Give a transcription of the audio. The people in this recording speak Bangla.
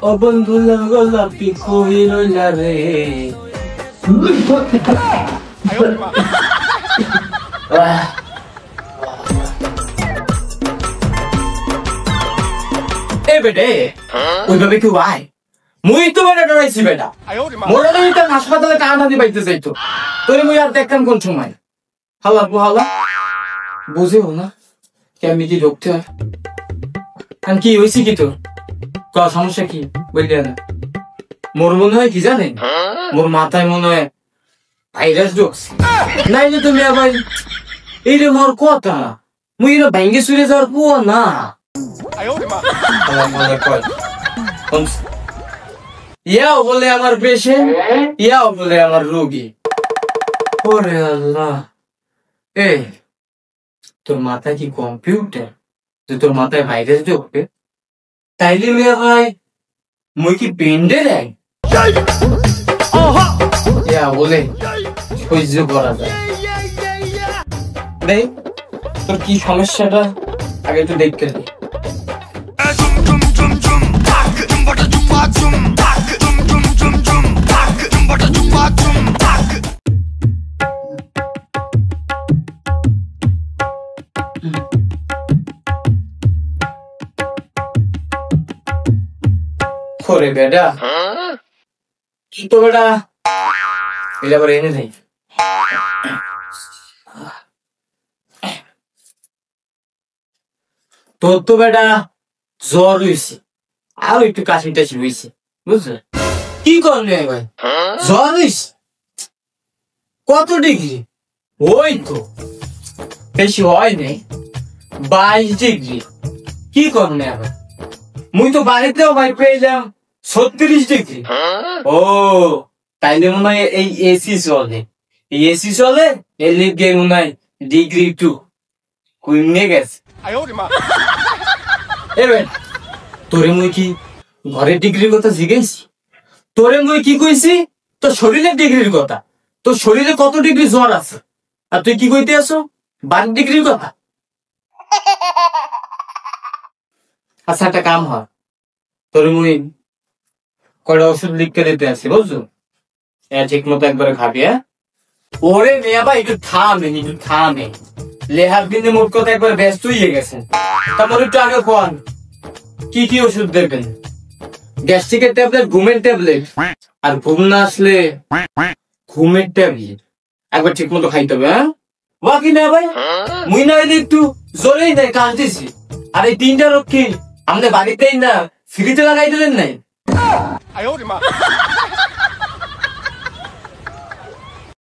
ও বন্ধু গোলাপি কই রইলা রে এ বেটে ওইভাবে কি ভাই মুই তো বেটা ডরাইছি বেটা মোরা তো হাসপাতালে কানা দি পাইতে চাইতো তোরে মুই আর দেখতাম কোন সময় হালা বুহালা বুঝেও না কেমনি কি ঢুকতে হয় আর কি হয়েছে কি তোর সমস্যা কি বললে না মোর মনে হয় কি জানেন মোর মাথায় মনে হয় ভাইরাস ঢুকছে নাইলে তুমি আবার এই রে মোর কথা মুই এরা ভেঙ্গে চুরে যাওয়ার পুয়া না ইয়াও বলে আমার পেশেন্ট ইয়াও বলে আমার রোগী ওরে আল্লাহ এই তোর মাথায় কি কম্পিউটার যে তোর মাথায় ভাইরাস ঢুকবে তাইলে মেয়ে ভাই মুই কি পেন্ডে দেয় বলে সহ্য করা যায় দেখ তোর কি সমস্যাটা আগে একটু দেখতে দিই ওরে বেটা তো বেটা এটা আবার এনে দেয় তোর তো বেটা জ্বর হয়েছে আর একটু কাশি টাশি হয়েছে বুঝলে কি করলে ভাই জ্বর হয়েছে কত ডিগ্রি ওই তো বেশি হয় নাই 22 ডিগ্রি কি করলে আবার মুই তো বাড়িতেও ভাই পেয়েলাম 36 ডিগ্রি ও তাইলে মনে হয় এই এসি চলে এই এসি চলে এর লিগে মনে হয় ডিগ্রি 2 কমে গেছে এবার তোরে মুই কি ঘরের ডিগ্রির কথা জিজ্ঞেসি তোরে মুই কি কইছি তোর শরীরের ডিগ্রির কথা তোর শরীরে কত ডিগ্রি জ্বর আছে আর তুই কি কইতে আসো 12 ডিগ্রির কথা আচ্ছা একটা কাম হয় তোরে মুই কয়টা ওষুধ লিখতে দিতে আসি বুঝছো ঠিক মতো একবারে খাবি হ্যাঁ ওরে মেয়া ভাই একটু থামে লেহার দিনে মোট কথা একবার ব্যস্ত হয়ে গেছেন তারপর একটু আগে কোন কি কি ওষুধ দেবেন গ্যাস্ট্রিকের ট্যাবলেট ঘুমের ট্যাবলেট আর ঘুম না আসলে ঘুমের ট্যাবলেট একবার ঠিক মতো খাইতে হবে হ্যাঁ বাকি না ভাই মুই না একটু জোরেই দেয় কাজ দিছি আর এই 3টা রোগ কি আমাদের বাড়িতেই না ফ্রিতে লাগাই দিলেন নাই